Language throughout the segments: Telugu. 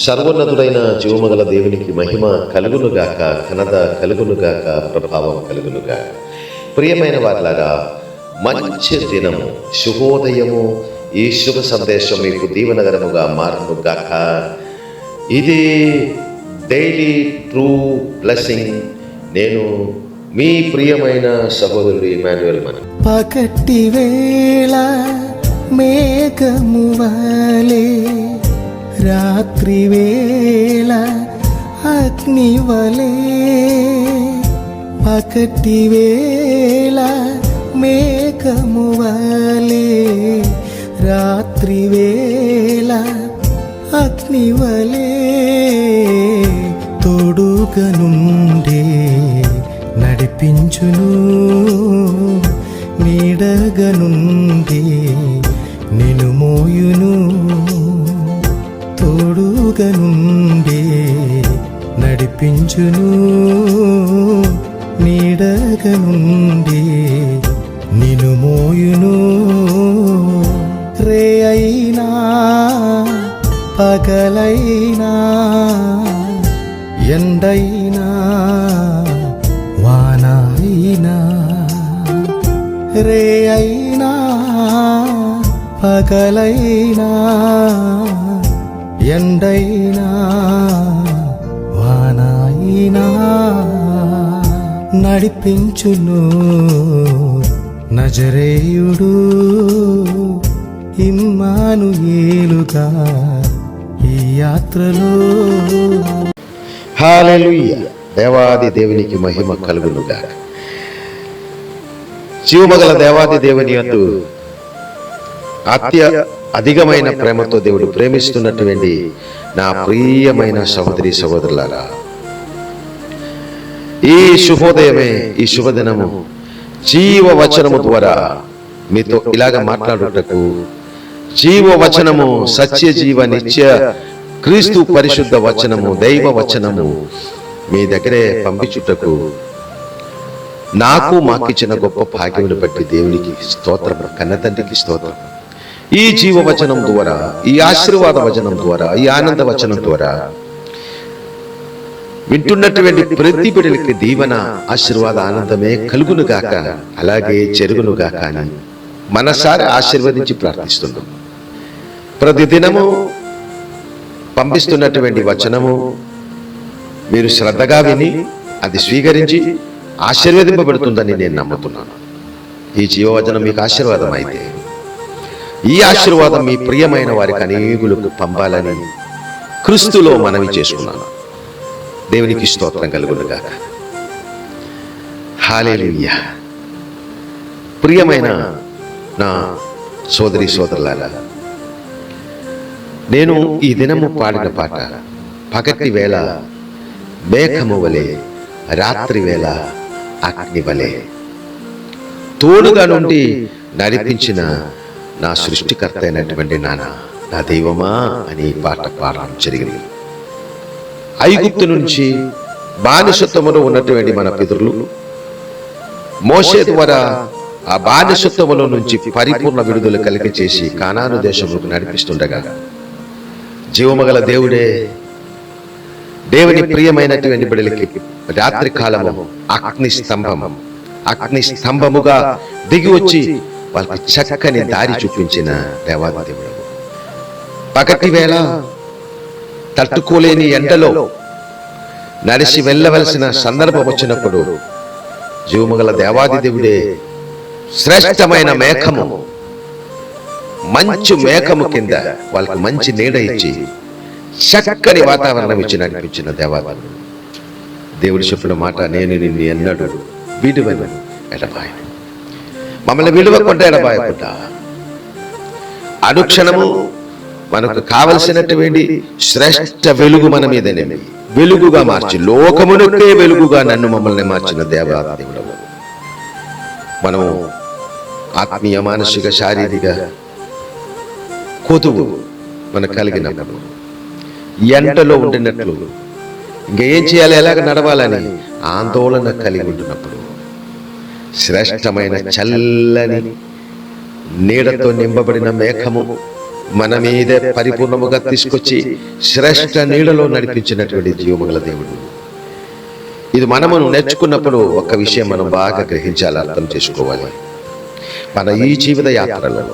సర్వోన్నతుడైన జీవమగల దేవునికి మహిమ కలుగునుగాక, ఘనత కలుగునుగాక, ప్రభావం కలుగునుగాక. ప్రియమైన వారిలారా, మంచి దినము, శుభోదయము, ఈ శుభ సందేశం మీకు దీవెనకరముగా మారునుగాక. ఇది డైలీ ట్రూ బ్లెస్సింగ్. నేను మీ ప్రియమైన సహోదరుడు ఇమాన్యుయల్ మన. పగటి వేళ మేఘము వలె, రాత్రి వేళ అగ్ని వలె. పగటి వేళ మేఘము వలె, రాత్రి వేళ అగ్ని వలె. తోడుగనుండే నడిపించును, నీడగనుండి నిన్ను మోయును. తోడుగనుండి నడిపించును, నీడగనుండి నిన్ను మోయును. రే అయినా పగలైనా, ఎండైనా వానైనా, రే అయినా పగలైనా, ఎండైనా వానైనా నడిపించును నజరేయుడు ఇమ్మానుయేలుగా ఈ యాత్రలో. హల్లెలూయా. దేవాది దేవునికి మహిమ కలుగునుగాక. జీవమగల దేవాది దేవుని యందు అధికమైన ప్రేమతో దేవుడు ప్రేమిస్తున్నటువంటి నా ప్రియమైన సహోదరి సహోదరులారా, ఈ శుభోదయమే, ఈ శుభదినము జీవవచనము ద్వారా మీతో ఇలాగ మాట్లాడుటకు, జీవవచనము సత్య జీవ నిత్య క్రీస్తు పరిశుద్ధ వచనము, దైవ వచనము మీ దగ్గరే పంపించుటకు నాకు మాకిచ్చిన గొప్ప భాగ్యమును బట్టి దేవునికి స్తోత్రం, కన్నతండ్రికి స్తోత్రం. ఈ జీవవచనం ద్వారా, ఈ ఆశీర్వాద వచనం ద్వారా, ఈ ఆనంద వచనం ద్వారా వింటున్నటువంటి ప్రతి బిడ్డలకి దీవెన, ఆశీర్వాద, ఆనందమే కలుగునుగాక, అలాగే జరుగునుగాక అని మనసారి ఆశీర్వదించి ప్రార్థిస్తున్నాం. ప్రతిదినము పంపిస్తున్నటువంటి వచనము మీరు శ్రద్ధగా విని అది స్వీకరించి ఆశీర్వదింపబడుతుందని నేను నమ్ముతున్నాను. ఈ జీవవచనం మీకు ఆశీర్వాదం అయితే, ఈ ఆశీర్వాదం మీ ప్రియమైన వారికి అనేకులకు పంపాలని క్రీస్తులో మనవి చేసుకున్నాను. దేవునికి స్తోత్రం కలుగునుగాక. హల్లెలూయా. ప్రియమైన నా సోదరి సోదరులారా, నేను ఈ దినము పాడిన పాట పగటి వేళ మేఘము వలె, రాత్రి వేళ అగ్ని వలె, తోడుగా నుండి నడిపించిన నా సృష్టికర్త అయినటువంటి నా దైవమా అని పాట పాడడం జరిగింది. ఐగుప్తు నుంచి బానిసత్వములో ఉన్నటువంటి మన పితరులు మోషే ద్వారా ఆ బానిసత్వములో నుంచి పరిపూర్ణ విడుదల కలిగి చేసి కానాను దేశంలోకి నడిపిస్తుండగా, జీవమగల దేవుడే దేవుని ప్రియమైనటువంటి బిడ్డలకి రాత్రి కాలము అగ్ని స్తంభముగా దిగి వచ్చి వాళ్ళకి చక్కని దారి చూపించిన దేవాది దేవుడు. పగటి వేళ తట్టుకోలేని ఎండలో నడిచి వెళ్ళవలసిన సందర్భం వచ్చినప్పుడు జీవమగల దేవాది దేవుడే శ్రేష్టమైన మేఘము, మంచు మేఘము కింద వాళ్ళకి మంచి నీడ ఇచ్చి చక్కని వాతావరణం ఇచ్చి నడిపించిన దేవాది దేవుడు చెప్పిన మాట, నేను నిన్ను ఎన్నడూ విడువను ఎడబాయను. మమ్మల్ని విడువకుండా ఎడబాయకుండా అనుక్షణము మనకు కావలసినటువంటి శ్రేష్ఠ వెలుగు మన మీదనే వెలుగుగా మార్చి, లోకమునకే వెలుగుగా నన్ను మమ్మల్ని మార్చిన దేవాది దేవుడు. మనము ఆత్మీయ, మానసిక, శారీరక కొదువు మనకు కలిగినప్పుడు, ఎంటలో ఉండినట్లు ఇంకేం చేయాలి, ఎలాగ నడవాలని ఆందోళన కలిగి ఉంటున్నప్పుడు, శ్రేష్టమైన చల్లని నీడతో నింపబడిన మేఘము మన మీదే పరిపూర్ణముగా తీసుకొచ్చి శ్రేష్ఠ నీడలో నడిపించినటువంటి జీవముగల దేవుడు. ఇది మనము నేర్చుకున్నప్పుడు ఒక విషయం మనం బాగా గ్రహించాలి, అర్థం చేసుకోవాలి. మన ఈ జీవిత యాత్రలో,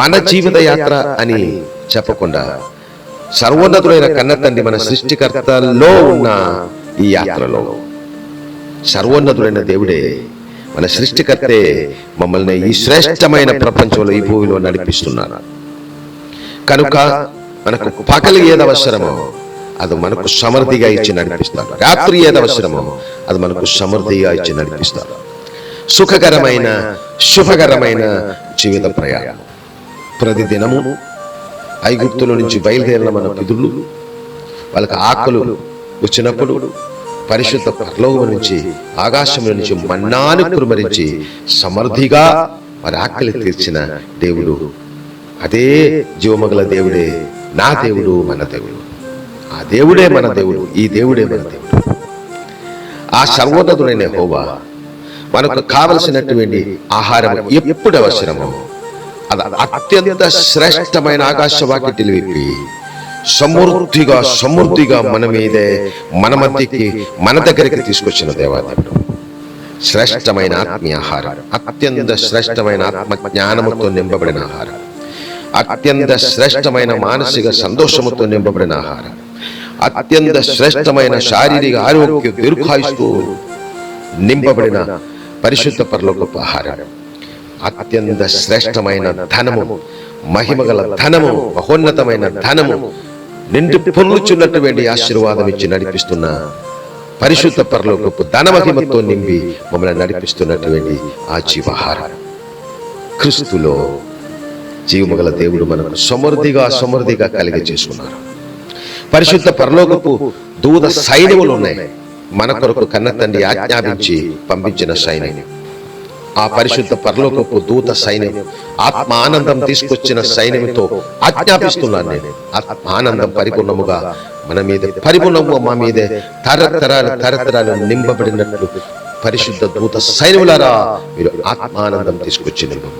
మన జీవిత యాత్ర అని చెప్పకుండా సర్వోన్నతుడైన కన్న తండ్రి మన సృష్టికర్తలో ఉన్న ఈ యాత్రలో సర్వోన్నతుడైన దేవుడే, మన సృష్టికర్తే మమ్మల్ని ఈ శ్రేష్టమైన ప్రపంచంలో, ఈ భూమిలో నడిపిస్తున్నారు. కనుక మనకు పగలు ఏది అవసరమో అది మనకు సమృద్ధిగా ఇచ్చి నడిపిస్తారు. రాత్రి ఏది అవసరమో అది మనకు సమృద్ధిగా ఇచ్చి నడిపిస్తారు. సుఖకరమైన శుభకరమైన జీవిత ప్రయాణం. ప్రతిదినము ఐగుప్తుల నుంచి బయలుదేరిన మన పితరులు, వాళ్ళకి ఆకలు వచ్చినప్పుడు పరిశుద్ధ పరలోకము నుంచి, ఆకాశం నుంచి మన్నాను కురుమరించి సమృద్ధిగా వారి ఆకలి తీర్చిన దేవుడు, అదే జీవమగల దేవుడే నా దేవుడు, మన దేవుడు. ఆ దేవుడే మన దేవుడు, ఈ దేవుడే మన దేవుడు. ఆ సర్వోన్నతుడైన యెహోవా మనకు కావలసినటువంటి ఆహారం ఎప్పుడు అవసరమో అది అత్యంత శ్రేష్టమైన ఆకాశ వాకిటిలు విప్పి సమృద్ధిగా మన మీదే, మన మధ్యకి, మన దగ్గరికి తీసుకొచ్చిన దేవాదేవుడు. శ్రేష్టమైన ఆత్మీయ ఆహారం, అత్యంత శ్రేష్టమైన ఆత్మ జ్ఞానముతో నింపబడిన ఆహారం, అత్యంత శ్రేష్టమైన మానసిక సంతోషముతో నింపబడిన ఆహారం, అత్యంత శ్రేష్టమైన శారీరక ఆరోగ్య దీర్ఘాయుస్తో నింపబడిన పరిశుద్ధ పరలోకపు ఆహారం, అత్యంత శ్రేష్టమైన ధనము, మహిమగల ధనము, మహోన్నతమైన ధనము, నిండి పొర్లుచున్నటువంటి ఆశీర్వాదం ఇచ్చి నడిపిస్తున్న పరిశుద్ధ పరలోకపు ధనమహిమతో నింపి మమ్మల్ని నడిపిస్తున్నటువంటి ఆ జీవాహారం క్రీస్తులో జీవమగల దేవుడు మనకు సమృద్ధిగా కలిగి చేసుకున్నారు. పరిశుద్ధ పరలోకపు దూత సైన్యములు ఉన్నాయి. మన కొరకు కన్న తండ్రి ఆజ్ఞాపించి పంపించిన సైన్యం. ఆ పరిశుద్ధ పరలోకపు దూత సైన్యం ఆత్మ ఆనందం తీసుకొచ్చిన సైన్యంతో ఆజ్ఞాపిస్తున్నాను నేను. ఆత్మ ఆనందం పరిపూర్ణముగా మన మీద, పరిపూర్ణముగా మా మీదే తరతరాలు నింపబడినట్లు పరిశుద్ధ దూత సైన్యములారా మీరు ఆత్మ ఆనందం తీసుకొచ్చి నింపు,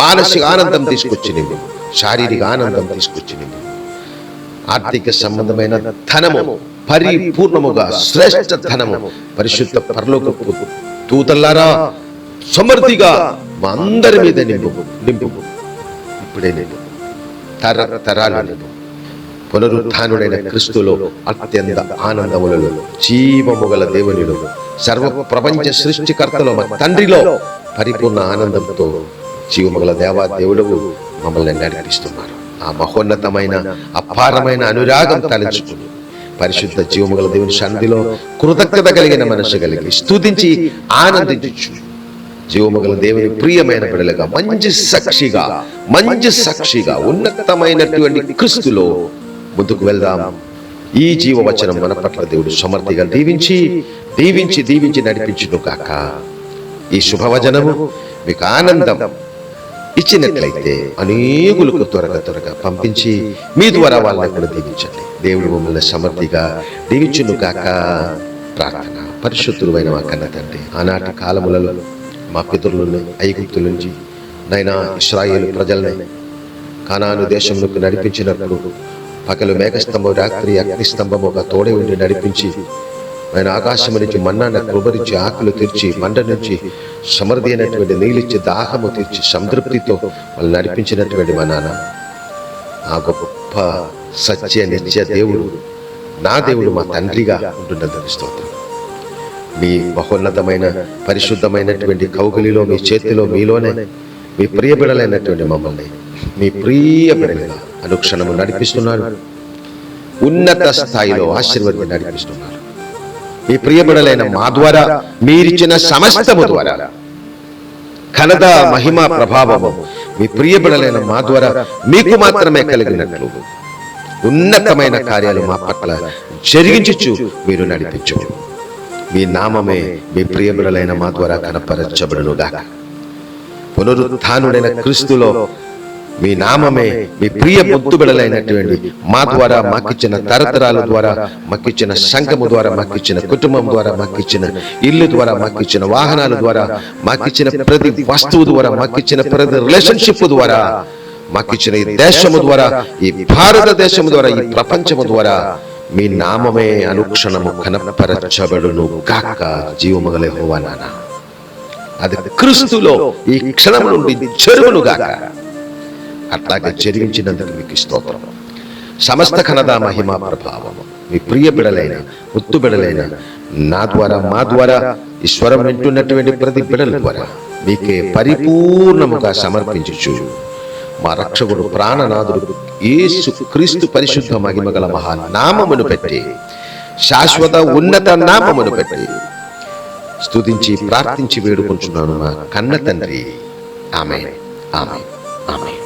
మానసిక ఆనందం తీసుకొచ్చి నింపు, శారీరక ఆనందం తీసుకొచ్చి నింపు, ఆర్థిక సంబంధమైన ధనము పరిపూర్ణముగా శ్రేష్ఠ ధనము పరిశుద్ధ పరలోకపు దూతలారా సమృద్ధిగా మా అందరి మీద నింపు. ఇప్పుడే నింపు, తరతరాలు నింపు. పునరుత్థానుడైన క్రీస్తులో అత్యంత ఆనందములలో, జీవముగల దేవునిలో, సర్వ ప్రపంచ సృష్టికర్తలో, మా తండ్రిలో పరిపూర్ణ ఆనందంతో జీవముగల దేవుడు మమ్మల్ని నడిపిస్తున్నారు. ఆ మహోన్నతమైన అపారమైన అనురాగం తలంచుకుని పరిశుద్ధ జీవముగల దేవుని సన్నిధిలో కృతజ్ఞత కలిగిన మనసు కలిగి స్తుతించి ఆనందించు. జీవముగల దేవుని ప్రియమైన బిడ్డలుగా మంచి సాక్షిగా ఉన్నతమైనటువంటి క్రీస్తులో ముందుకు వెళ్దాం. ఈ జీవవచనం మన పట్ల దేవుడు సమర్థిగా దీవించి నడిపించును కాక. ఈ శుభవచనము మీకు ఆనందం ఇచ్చినట్లయితే అనేకులకు త్వరగా పంపించి మీ ద్వారా వాళ్ళని కూడా దీవించండి. దేవుడు మమ్మల్ని సమర్థిగా దీవించును కాక. ప్రార్థన. పరిశుద్ధుడైన మా కన్న తండ్రి, ఆనాటి కాలములలో మా పితరులను ఐగుప్తు నుంచి నైనా ఇశ్రాయేలు ప్రజల్ని కానాను దేశంలోకి నడిపించినప్పుడు పగలు మేఘస్తంభం, రాత్రి అగ్నిస్తంభం ఒక తోడే ఉండి నడిపించి ఆయన ఆకాశం నుంచి మన్నాన్ని కృపరించి ఆకులు తీర్చి మండ నుంచి సమృద్ధి అయినటువంటి నీళ్ళిచ్చి దాహము తీర్చి సంతృప్తితో వాళ్ళు నడిపించినటువంటి మా నాన్న, ఆ గొప్ప సత్య నిత్య దేవుడు, నా దేవుడు, మా తండ్రిగా ఉంటున్నందుకు స్తోత్రం. మీ మహోన్నతమైన పరిశుద్ధమైనటువంటి కౌగిలిలో, మీ చేతిలో, మీలోనే మీ ప్రియ బిడలైనటువంటి మమ్మల్ని మీ ప్రియ బిడలుగా అనుక్షణము నడిపిస్తున్నారు. ఉన్నత స్థాయిలో ఆశీర్వాదం నడిపిస్తున్నారు. మీ ప్రియ బిడలైన మా ద్వారా మీరిచ్చిన సమస్తము ద్వారా ఘనత, మహిమ, ప్రభావము మీ ప్రియ బిడలైన మా ద్వారా మీకు మాత్రమే కలిగినట్లు ఉన్నతమైన కార్యాలు మా పట్ల జరిగించు మీరు నడిపించు. మీ నామమే మీ ప్రియ బిడలైన మా ద్వారా కనపరచబడునుగాక. పునరుత్థానుడైన క్రీస్తులో మీ నామమే మీ ప్రియ ముద్దు బిడలైనటువంటి మా ద్వారా మాకిచ్చిన తరతరాల ద్వారా, మాకిచ్చిన సంఘము ద్వారా, మాకిచ్చిన కుటుంబం ద్వారా, మాకిచ్చిన ఇల్లు ద్వారా, మాకిచ్చిన వాహనాల ద్వారా, మాకిచ్చిన ప్రతి వస్తువు ద్వారా, మాకిచ్చిన ప్రతి రిలేషన్షిప్ ద్వారా మాకిచ్చిన ఈ దేశము ద్వారా, ఈ భారతదేశము ద్వారా, ఈ ప్రపంచము ద్వారా మీ నామమే అనుక్షణము కనపరచబడును గాక. జీవము గల యెహోవా నాన్న, అది క్రీస్తులో ఈ క్షణం నుండి జరుగును గాక. అట్లాగే జరిగించినందుకు మీకు స్తోత్రం. సమస్త ఘనత మహిమ ప్రభావము మీ ప్రియ బిడలైన, ముత్తు బిడలైన నా ద్వారా, మా ద్వారా, ఈ స్వరం వింటున్నటువంటి ప్రతి బిడల ద్వారా మీకే పరిపూర్ణముగా సమర్పించుచు మా రక్షకుడు ప్రాణనాథుడు యేసు క్రీస్తు పరిశుద్ధ మహిమగల మహానామమును పెట్టి, శాశ్వత ఉన్నత నామమును పెట్టి స్తుతించి ప్రార్థించి వేడుకుంటున్నాను మా కన్న తండ్రి. ఆమేన్, ఆమేన్, ఆమేన్.